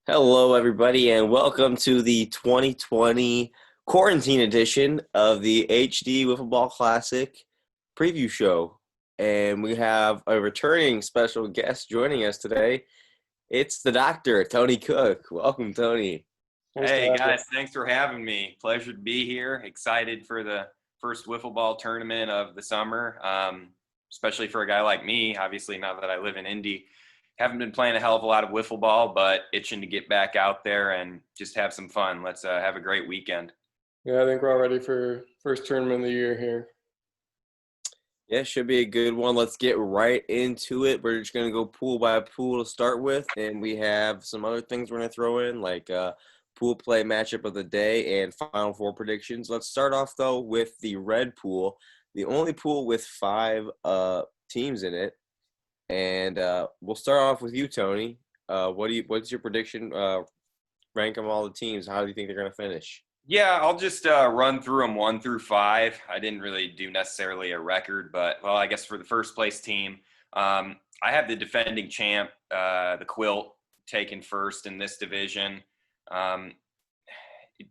Hello, everybody, and welcome to the 2020 quarantine edition of the HD Wiffleball Classic preview show. And we have a returning special guest joining us today. It's the doctor, Tony Koch. Welcome, Tony. Hey, guys, thanks for having me. Pleasure to be here. Excited for the first Wiffleball tournament of the summer, especially for a guy like me. Obviously, now that I live in Indy, haven't been playing a hell of a lot of wiffle ball, but itching to get back out there and just have some fun. Let's have a great weekend. Yeah, I think we're all ready for first tournament of the year here. Yeah, should be a good one. Let's get right into it. We're just going to go pool by pool to start with, and we have some other things we're going to throw in, like pool play matchup of the day and Final Four predictions. Let's start off, though, with the red pool, the only pool with 5 teams in it. And we'll start off with you, Tony. What's your prediction? Rank them all the teams. How do you think they're going to finish? Yeah, I'll just run through them 1 through 5. I didn't really do necessarily a record, but, well, I guess for the first place team, I have the defending champ, the Quilt, taken first in this division.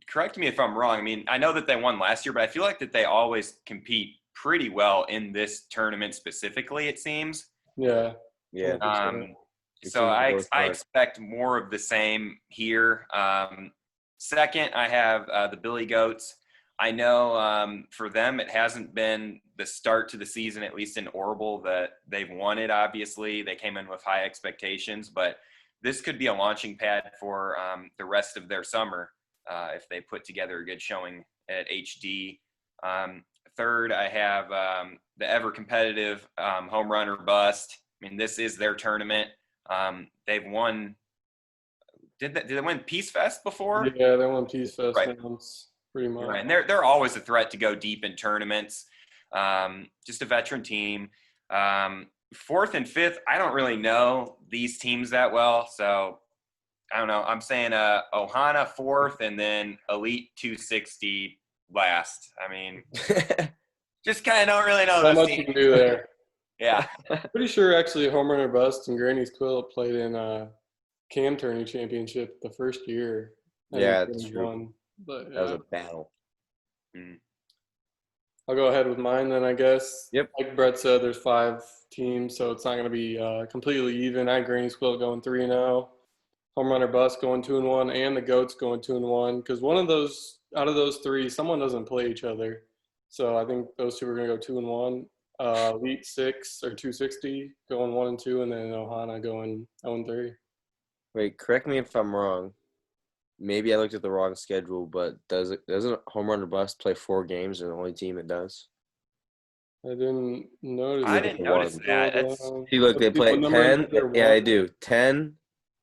Correct me if I'm wrong. I mean, I know that they won last year, but I feel like that they always compete pretty well in this tournament specifically, it seems. Yeah. So I expect more of the same here. Second, I have the Billy Goats. I know for them it hasn't been the start to the season, at least in Orbital, that they've wanted, obviously. They came in with high expectations, but this could be a launching pad for the rest of their summer if they put together a good showing at HD. Third, I have the ever-competitive Home Run or Bust. I mean, this is their tournament. They've won – did they win Peace Fest before? Yeah, they won Peace Fest once, pretty much. Right. And they're always a threat to go deep in tournaments. Just a veteran team. Fourth and fifth, I don't really know these teams that well, so I don't know. I'm saying Ohana fourth and then Elite 260 last. I mean, just kind of don't really know Not those much teams. you can do there. Yeah. Pretty sure actually Home Run or Bust and Granny's Quilt played in Cam Tourney Championship the first year. Yeah, that's true. Won, but, that was a battle. I'll go ahead with mine then, I guess. Yep. Like Brett said, there's 5 teams, so it's not going to be completely even. I have Granny's Quilt going 3-0. Home Run or Bust going 2-1, and the Goats going 2-1. Because one of those, out of those 3, someone doesn't play each other. So I think those 2 are going to go 2-1. Elite 6 or 260 going 1-2, and then Ohana going 0-3. Wait, correct me if I'm wrong. Maybe I looked at the wrong schedule, but doesn't Home Run or Bust play 4 games and the only team that does? I didn't notice. I didn't notice that. See, look, they play 10. Yeah, I do. 10.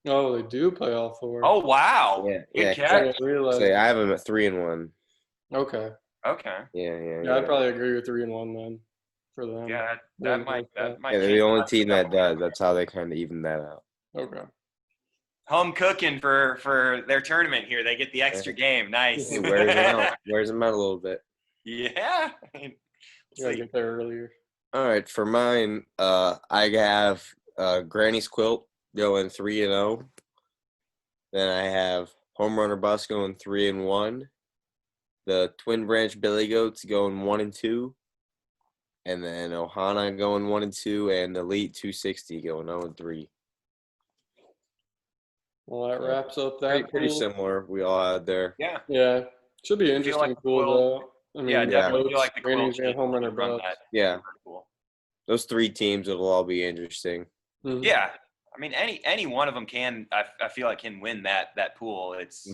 Oh, they do play all 4. Oh, wow. Yeah. Good catch. I have them at 3-1. Okay. Yeah. I'd probably agree with 3-1 then for them. Yeah, that might. Yeah, they're the only team that does. That's how they kind of even that out. Okay. Home cooking for their tournament here. They get the extra game. Nice. Wears them out a little bit. Yeah. Gotta get there earlier. All right, for mine, I have Granny's Quilt going 3-0. Then I have Home Run or Bust going 3-1. The Twin Branch Billy Goats going 1-2. And then Ohana going 1-2, and Elite 260 going 0-3. Well, that wraps up that. Pretty similar. We all had there. Yeah. Should be an interesting pool, though. I mean, definitely feel like the Granny's and Home Run or Bust. Yeah. Those 3 teams, it'll all be interesting. Mm-hmm. Yeah. I mean, any one of them can, I feel like, can win that pool. It's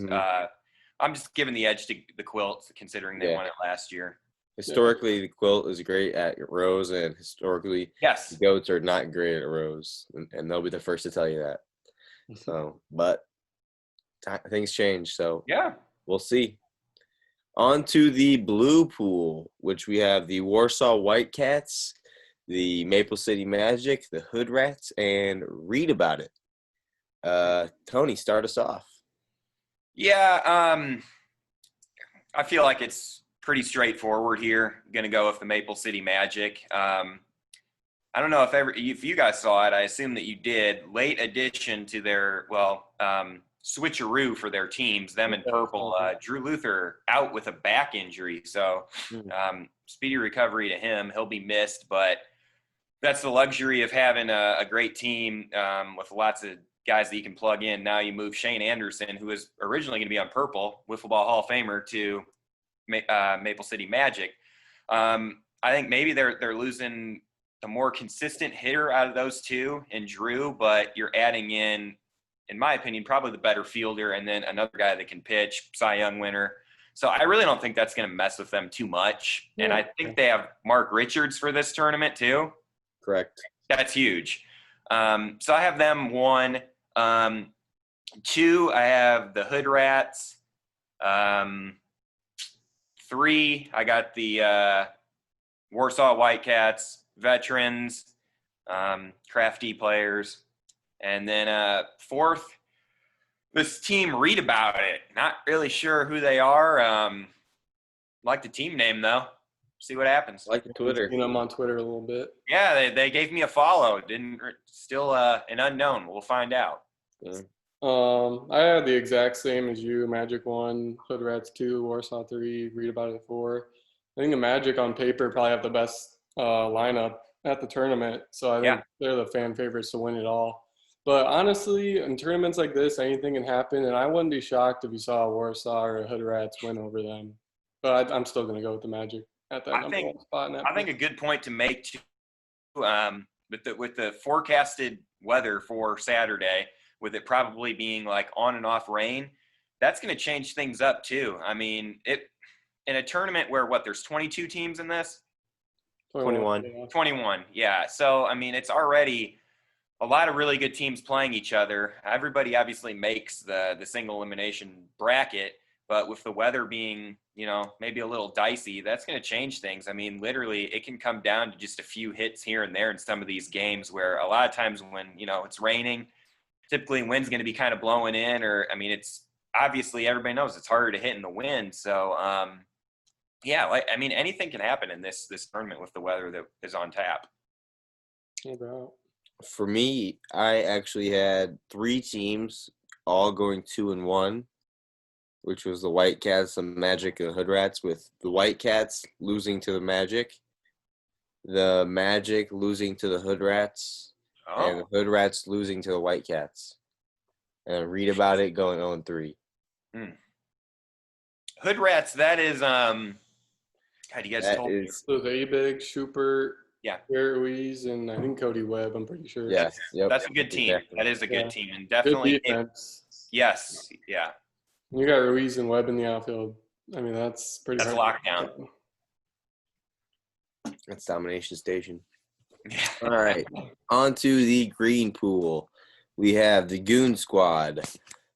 I'm just giving the edge to the Quilt, considering they won it last year. Historically, the Quilt is great at Rose, and historically, the Goats are not great at Rose, and they'll be the first to tell you that. So, but things change, so we'll see. On to the blue pool, which we have the Warsaw Whitecats, the Maple City Magic, the Hood Rats, and Read About It. Tony, start us off. Yeah, I feel like it's pretty straightforward here. I'm going to go with the Maple City Magic. I don't know if you guys saw it. I assume that you did. Late addition to their switcheroo for their teams, them in purple. Drew Luther out with a back injury. So speedy recovery to him. He'll be missed, but that's the luxury of having a great team with lots of guys that you can plug in. Now you move Shane Anderson, who was originally going to be on purple, Wiffleball Hall of Famer, to Maple City Magic. I think maybe they're losing a more consistent hitter out of those two in Drew, but you're adding in my opinion, probably the better fielder, and then another guy that can pitch, Cy Young winner. So I really don't think that's going to mess with them too much. Yeah. And I think they have Mark Richards for this tournament too. Correct. That's huge. So I have them 1. 2, I have the Hood Rats. 3, I got the Warsaw Whitecats, veterans, crafty players. And then 4th, this team, read about it. Not really sure who they are. Like the team name, though. See what happens. Like the Twitter. You know, I'm on Twitter a little bit. Yeah, they gave me a follow. Still an unknown. We'll find out. Yeah. I had the exact same as you. Magic 1, Hood Rats 2, Warsaw 3, read about it 4. I think the Magic on paper probably have the best lineup at the tournament. So I think they're the fan favorites to win it all. But honestly, in tournaments like this, anything can happen, and I wouldn't be shocked if you saw a Warsaw or a Hood Rats win over them. But I'm still going to go with the Magic at that number one spot. I think a good point to make too, with the forecasted weather for Saturday, with it probably being like on and off rain, that's going to change things up too. I mean, in a tournament where there's 22 teams in this? 21. 21, yeah. So, I mean, it's already a lot of really good teams playing each other. Everybody obviously makes the single elimination bracket, but with the weather being, maybe a little dicey, that's going to change things. I mean, literally, it can come down to just a few hits here and there in some of these games where a lot of times when, it's raining, typically wind's going to be kind of blowing in, it's obviously everybody knows it's harder to hit in the wind. So, anything can happen in this tournament with the weather that is on tap. No doubt. For me, I actually had 3 teams all going 2-1, which was the Whitecats, the Magic, and the Hood Rats, with the Whitecats losing to the Magic, the Magic losing to the Hood Rats, and the Hood Rats losing to the Whitecats. And read about it going 0-3. Hood Rats, that is God, you guys told me. So A-Big, Schubert, Ruiz, and I think Cody Webb, I'm pretty sure. Yes. Yep. That's a good team. Exactly. That is a good team. And definitely good defense. Yes. Yeah. You got Ruiz and Webb in the outfield. I mean, that's pretty lockdown. That's domination station. All right. On to the green pool. We have the Goon Squad,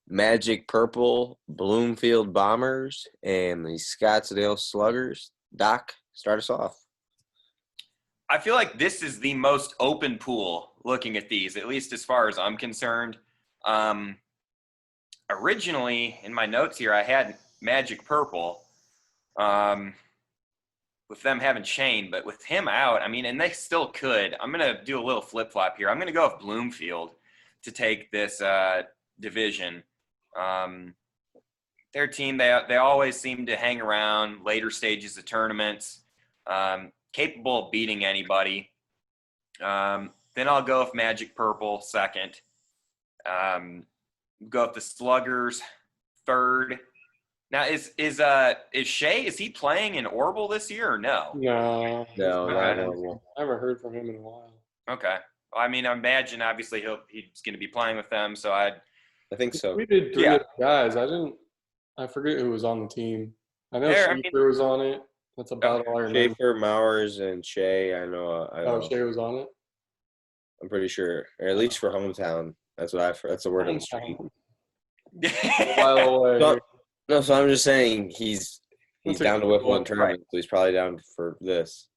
Magic Purple, Bloomfield Bombers, and the Scottsdale Sluggers. Doc, start us off. I feel like this is the most open pool looking at these, at least as far as I'm concerned. Originally, in my notes here, I had Magic Purple with them having Shane, but with him out, and they still could. I'm going to do a little flip-flop here. I'm going to go with Bloomfield to take this division. Their team, they always seem to hang around later stages of tournaments. Capable of beating anybody. Then I'll go with Magic Purple second. Go with the Sluggers third. Now is Shea, is he playing in Orbital this year or no? No, not Orbital. I haven't heard from him in a while. Okay. Well, I imagine obviously he's going to be playing with them, so I think so. We did 3 guys. I forget who was on the team. I know Schaefer was on it. That's about all I remember. Schaefer, Mowers, and Shea. I know. Shea was on it. I'm pretty sure, or at least for hometown. That's the word on the street. So I'm just saying he's down to Wiffleball tournament, so he's probably down for this.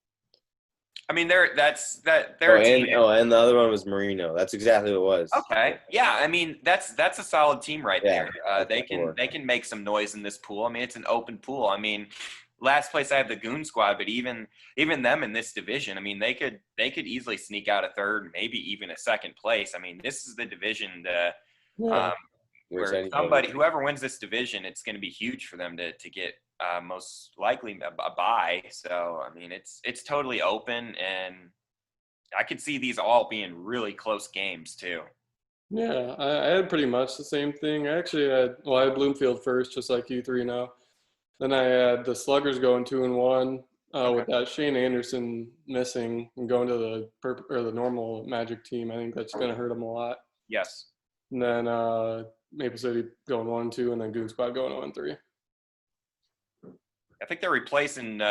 They're a team. And the other one was Marino. That's exactly what it was. Okay. Yeah, that's a solid team right there. They can make some noise in this pool. It's an open pool. Last place I have the Goon Squad, but even them in this division, they could easily sneak out a third, maybe even a second place. This is the division to where whoever wins this division, it's going to be huge for them to get most likely a bye. So I mean, it's totally open, and I could see these all being really close games too. Yeah, I had pretty much the same thing. I actually had Bloomfield first, just like you 3-0. Then I had the Sluggers going 2-1 with that Shane Anderson missing and going to the normal Magic team. I think that's going to hurt them a lot. Yes. And then Maple City going 1-2, and then Goon Squad going 1-3. I think they're replacing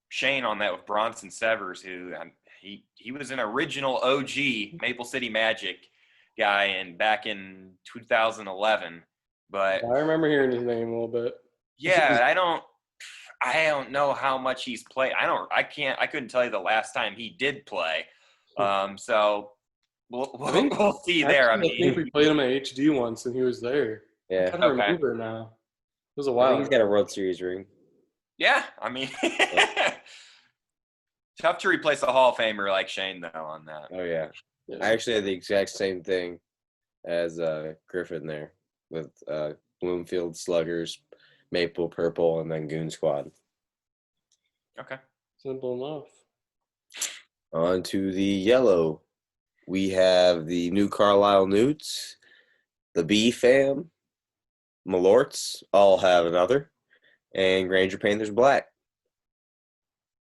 Shane on that with Bronson Severs, who he was an original OG Maple City Magic guy back in 2011. But I remember hearing his name a little bit. Yeah, I don't know how much he's played. I couldn't tell you the last time he did play. So we'll see there. I think we played him at HD once, and he was there. Yeah. I kind of remember now. It was a while. I think he's got a World Series ring. Yeah, I mean, tough to replace a Hall of Famer like Shane though on that. Oh yeah. I actually had the exact same thing as Griffin there with Bloomfield Sluggers, Maple Purple, and then Goon Squad. Okay. Simple enough. On to the yellow. We have the New Carlisle Newts, the B Fam, Malorts all have another, and Granger Panthers Black.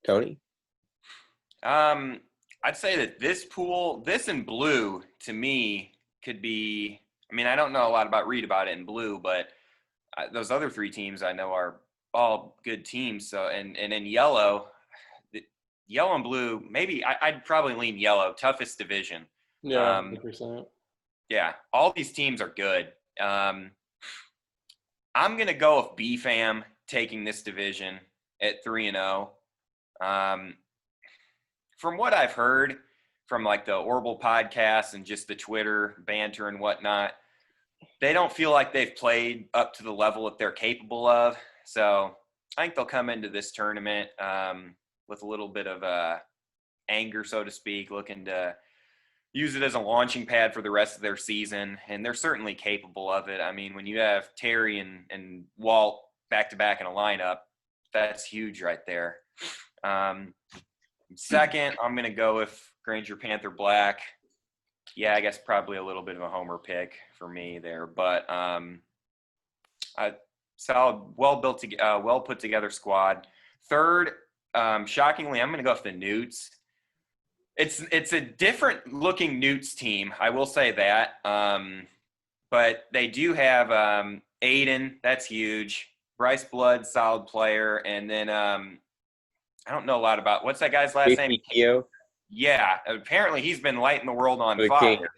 Tony? I'd say that this in blue, to me, could be – I mean, I don't know a lot read about it in blue, but those other three teams I know are all good teams. So and in yellow and blue, maybe I'd probably lean yellow, toughest division. Yeah, 100%. Yeah, all these teams are good. I'm going to go with B-Fam taking this division at 3-0. From what I've heard from like the Orbital podcast and just the Twitter banter and whatnot, they don't feel like they've played up to the level that they're capable of. So I think they'll come into this tournament with a little bit of anger, so to speak, looking to use it as a launching pad for the rest of their season. And they're certainly capable of it. I mean, when you have Terry and Walt back-to-back in a lineup, that's huge right there. Second, I'm going to go with Granger Panther Black. Yeah, I guess probably a little bit of a homer pick for me there, but solid, well put together squad. Third, shockingly, I'm going to go with the Newts. It's a different looking Newts team, I will say that. But they do have Aiden, that's huge. Bryce Blood, solid player, and then I don't know a lot about what's that guy's last name? Keo. Yeah, apparently he's been lighting the world on fire. Kings.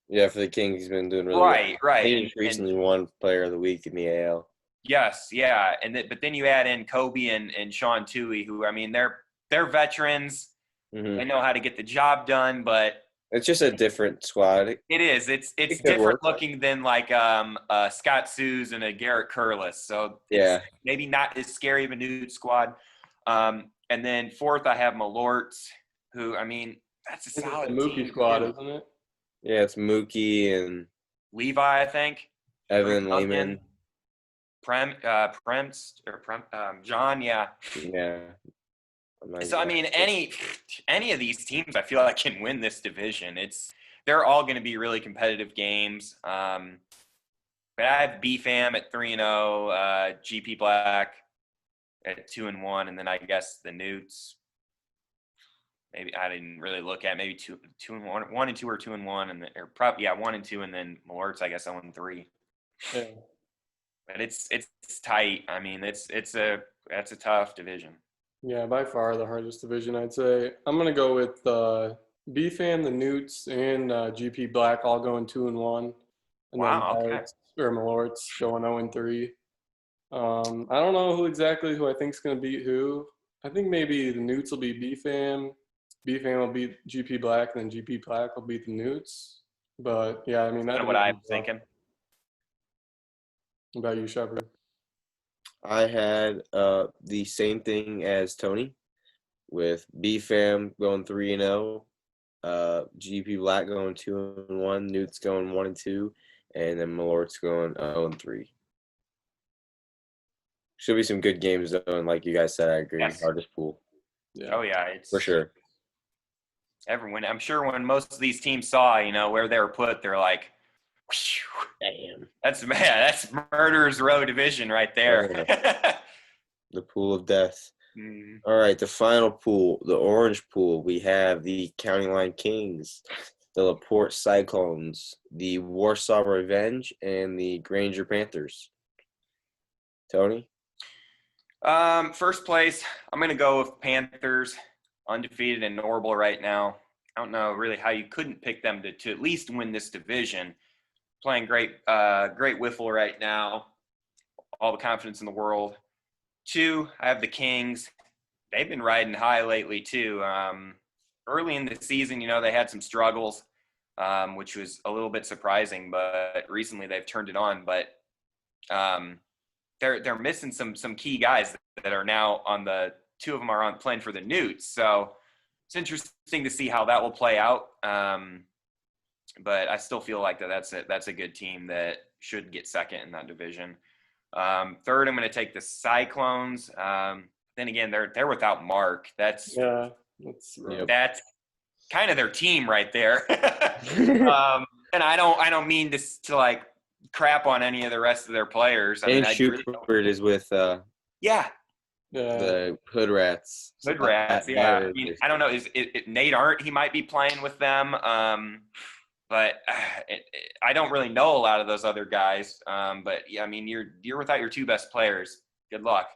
Yeah, for the Kings, he's been doing really well. Right. He recently won Player of the Week in the AL. Yes, yeah, but then you add in Kobe and Sean Toohey, who I mean they're veterans. Mm-hmm. They know how to get the job done, but it's just a different squad. It is. It's different looking than like Scott Sues and a Garrett Curlis. So it's maybe not as scary of a Newt squad. And then fourth, I have Malorts, who I mean that's a solid Mookie team, squad, isn't it? Yeah, it's Mookie and Levi, I think. Evan Lehman. John, yeah. Yeah. So I mean, any of these teams, I feel like can win this division. They're all going to be really competitive games. But I have BFAM at 3-0, GP Black at 2-1, and then I guess the Newts. Maybe I didn't really look at maybe 2-1, 1-2 or 2-1, and or probably 1-2, and then Malorts I guess 0-3. Yeah. But it's tight. I mean, that's a tough division. Yeah, by far the hardest division, I'd say. I'm going to go with BFAM, the Newts, and GP Black all going 2-1. And wow, then okay. Malorts going 0-3. I don't know who I think is going to beat who. I think maybe the Newts will beat BFAM. BFAM will beat GP Black, and then GP Black will beat the Newts. But, yeah, I mean, that's what I'm thinking. What about you, Shepard? I had the same thing as Tony, with BFAM going 3-0, GP Black going 2-1, Newts going 1-2, and then Malort's going 0-3. Should be some good games though, and like you guys said, I agree. Yes. Hardest pool. Yeah. Oh yeah, it's For sure. Everyone, I'm sure when most of these teams saw, where they were put, they're like, damn. That's murderer's row division right there. Oh, yeah. The pool of death. Mm. All right, the final pool, the orange pool. We have the County Line Kings, the LaPorte Cyclones, the Warsaw Revenge, and the Granger Panthers. Tony? First place, I'm going to go with Panthers, undefeated and Normal right now. I don't know really how you couldn't pick them to at least win this division. Playing great wiffle right now. All the confidence in the world. 2, I have the Kings. They've been riding high lately too. Early in the season, they had some struggles, which was a little bit surprising, but recently they've turned it on. But they're missing some key guys that are now on the 2 of them are on playing for the Newts. So it's interesting to see how that will play out. But I still feel like that's a good team that should get second in that division. Third, I'm going to take the Cyclones. Then again, they're without Mark. That's kind of their team right there. And I don't mean this to like crap on any of the rest of their players. Schubert is with the Hood Rats. Hood Rats, yeah. I mean, I don't know. Is it Nate Arndt? He might be playing with them. But I don't really know a lot of those other guys. But yeah, I mean, you're without your 2 best players. Good luck.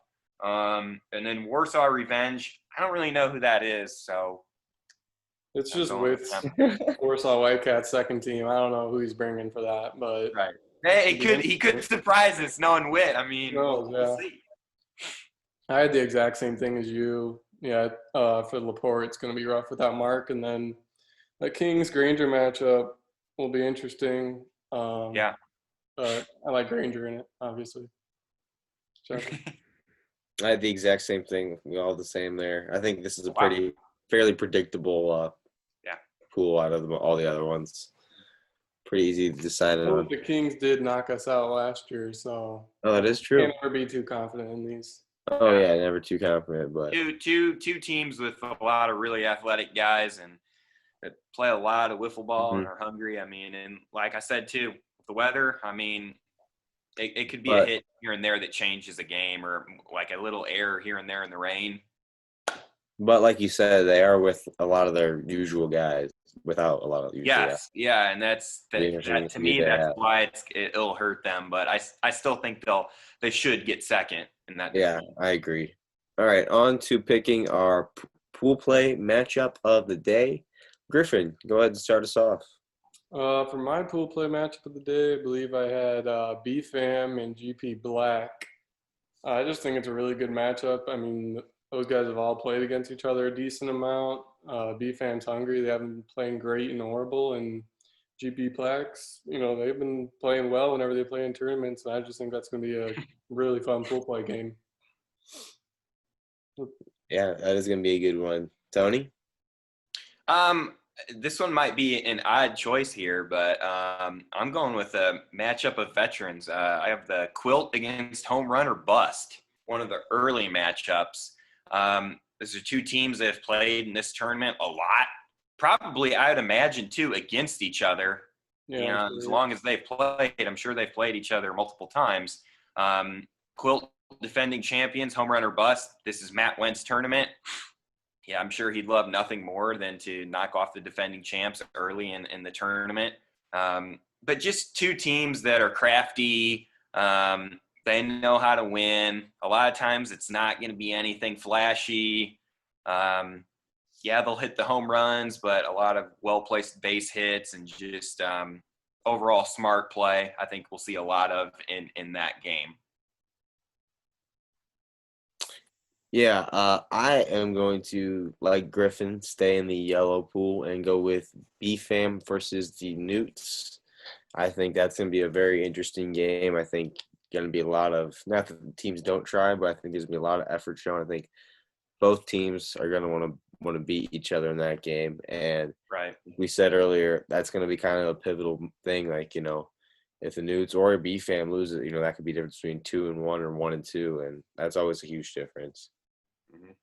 And then Warsaw Revenge. I don't really know who that is. So it's just with Warsaw Whitecaps second team. I don't know who he's bringing for that, but right. Hey, he could surprise us knowing Witt. I mean, we'll see. I had the exact same thing as you. Yeah, for LaPorte, it's going to be rough without Mark, and then the Kings Granger matchup will be interesting. Yeah. But I like Granger in it, obviously. I had the exact same thing. We all the same there. I think this is a fairly predictable pool out of all the other ones. Pretty easy to decide on. The Kings did knock us out last year, so that is true. Can't never be too confident in these. Oh yeah, never too confident. But two teams with a lot of really athletic guys and that play a lot of wiffle ball and are hungry. I mean, and like I said too, with the weather, I mean, it could be a hit here and there that changes a game, or like a little error here and there in the rain. But like you said, they are with a lot of their usual guys, without a lot of usual guys. Yeah, and that's to me that's why it'll hurt them. But I still think they should get second in that division. Yeah, I agree. All right, on to picking our pool play matchup of the day. Griffin, go ahead and start us off. For my pool play matchup of the day, I believe I had BFAM and GP Black. I just think it's a really good matchup. I mean, those guys have all played against each other a decent amount. BFAM's hungry. They haven't been playing great in Orbital, and GP Blacks, they've been playing well whenever they play in tournaments. And I just think that's going to be a really fun pool play game. Yeah, that is going to be a good one. Tony? This one might be an odd choice here, but I'm going with a matchup of veterans. I have the Quilt against Home Run or Bust, one of the early matchups. These are 2 teams that have played in this tournament a lot. Probably, I would imagine, too, against each other. Yeah, as long as they've played, I'm sure they've played each other multiple times. Quilt defending champions, Home Run or Bust. This is Matt Wentz tournament. Yeah, I'm sure he'd love nothing more than to knock off the defending champs early in the tournament. But just 2 teams that are crafty. They know how to win. A lot of times it's not going to be anything flashy. They'll hit the home runs, but a lot of well-placed base hits and just overall smart play. I think we'll see a lot of in that game. Yeah, I am going to, like Griffin, stay in the yellow pool and go with BFAM versus the Newts. I think that's going to be a very interesting game. I think going to be a lot of, not that the teams don't try, but I think there's going to be a lot of effort shown. I think both teams are going to want to beat each other in that game. And right, we said earlier, that's going to be kind of a pivotal thing. Like, if the Newts or a B fam loses, that could be the difference between 2-1 or 1-2, and that's always a huge difference. Mhm.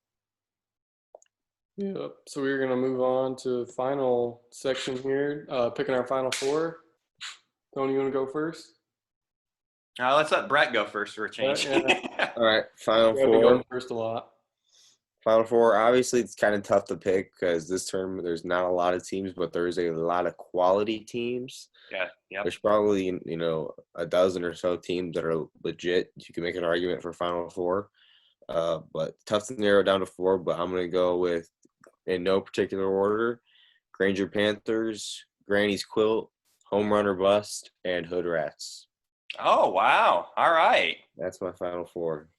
Yeah. So we're gonna move on to the final section here, picking our final four. Tony, you want to go first? Let's let Brett go first for a change. Yeah. All right, final We have been four. going first a lot. Final four. Obviously, it's kind of tough to pick because this tournament there's not a lot of teams, but there's a lot of quality teams. Yeah. Yep. There's probably a dozen or so teams that are legit. You can make an argument for Final Four, but tough to narrow it down to four. But I'm gonna go with, in no particular order, Granger Panthers, Granny's Quilt, Home Run or Bust, and Hood Rats. Oh, wow. All right. That's my Final Four.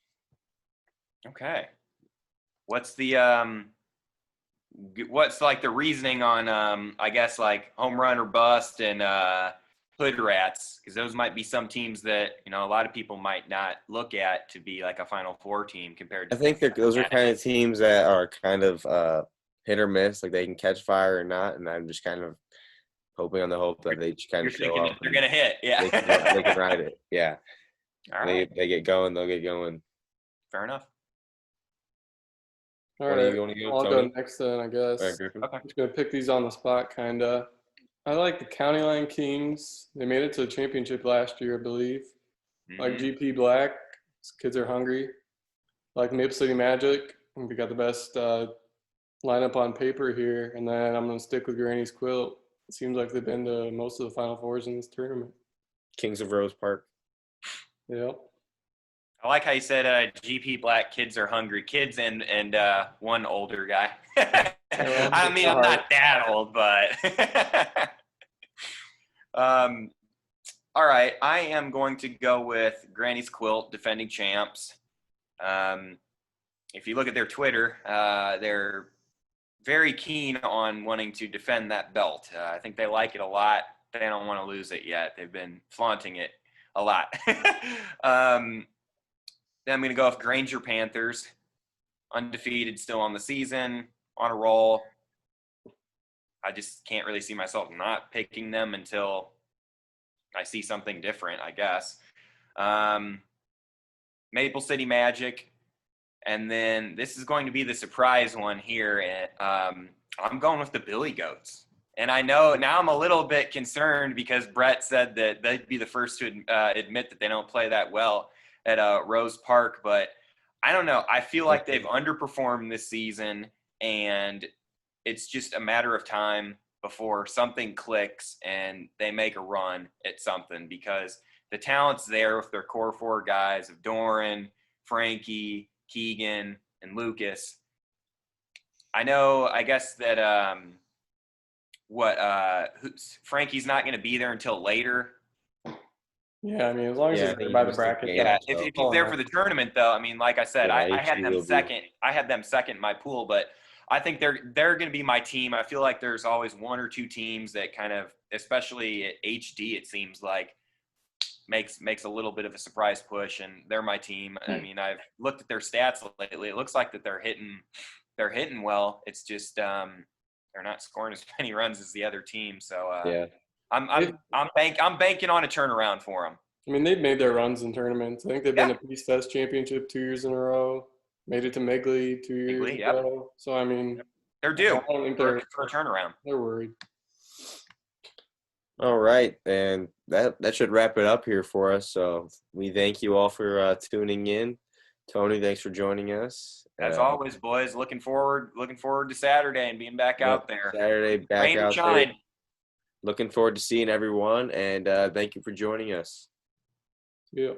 Okay. What's the like the reasoning on I guess like Home Run or Bust and Hood Rats, because those might be some teams that a lot of people might not look at to be like a Final Four team compared to. I think those are kind of teams that are kind of hit or miss, like they can catch fire or not, and I'm just kind of hoping on the hope that they just kind of show up. They're gonna hit, yeah. They can ride it, yeah. All right. They get going, they'll get going. Fair enough. All right, I'll go Tony? next then, I guess. All right, Griffin. Okay. I'm just gonna pick these on the spot, kinda. I like the County Line Kings. They made it to the championship last year, I believe. Like Mhm. GP Black, kids are hungry. Like Maple City Magic, we got the best lineup on paper here. And then I'm gonna stick with Granny's Quilt. It seems like they've been to most of the Final Fours in this tournament. Kings of Rose Park. Yep. I like how you said GP Black, kids are hungry. Kids and one older guy. I mean, I'm not that old, but all right. I am going to go with Granny's Quilt, defending champs. If you look at their Twitter, they're very keen on wanting to defend that belt. I think they like it a lot. They don't want to lose it yet. They've been flaunting it a lot. Then I'm going to go with Granger Panthers, undefeated, still on the season, on a roll. I just can't really see myself not picking them until I see something different, I guess. Maple City Magic, and then this is going to be the surprise one here. I'm going with the Billy Goats. And I know now I'm a little bit concerned because Brett said that they'd be the first to admit that they don't play that well at Rose Park, but I don't know. I feel like they've underperformed this season, and it's just a matter of time before something clicks and they make a run at something, because the talent's there with their core four guys of Doran, Frankie, Keegan, and Lucas. I know, I guess that Frankie's not going to be there until later. Yeah, I mean, as long as he's there by the bracket. Yeah, if he's there for the tournament, though, I mean, like I said, I had them second. I had them second in my pool, but I think they're going to be my team. I feel like there's always one or two teams that kind of, especially at HD, it seems like makes a little bit of a surprise push, and they're my team. I mean, I've looked at their stats lately. It looks like that they're hitting well. It's just they're not scoring as many runs as the other team. So yeah. I'm banking on a turnaround for them. I mean, they've made their runs in tournaments. I think they've been to Peace Fest Championship 2 years in a row. Made it to Megley 2 years ago. Yep. So I mean, they're due I don't think for a turnaround. They're worried. All right, and that should wrap it up here for us. So we thank you all for tuning in. Tony, thanks for joining us. As always, boys, looking forward to Saturday and being back out there. Saturday, back Rain out shine. there. Looking forward to seeing everyone, and thank you for joining us. Yeah.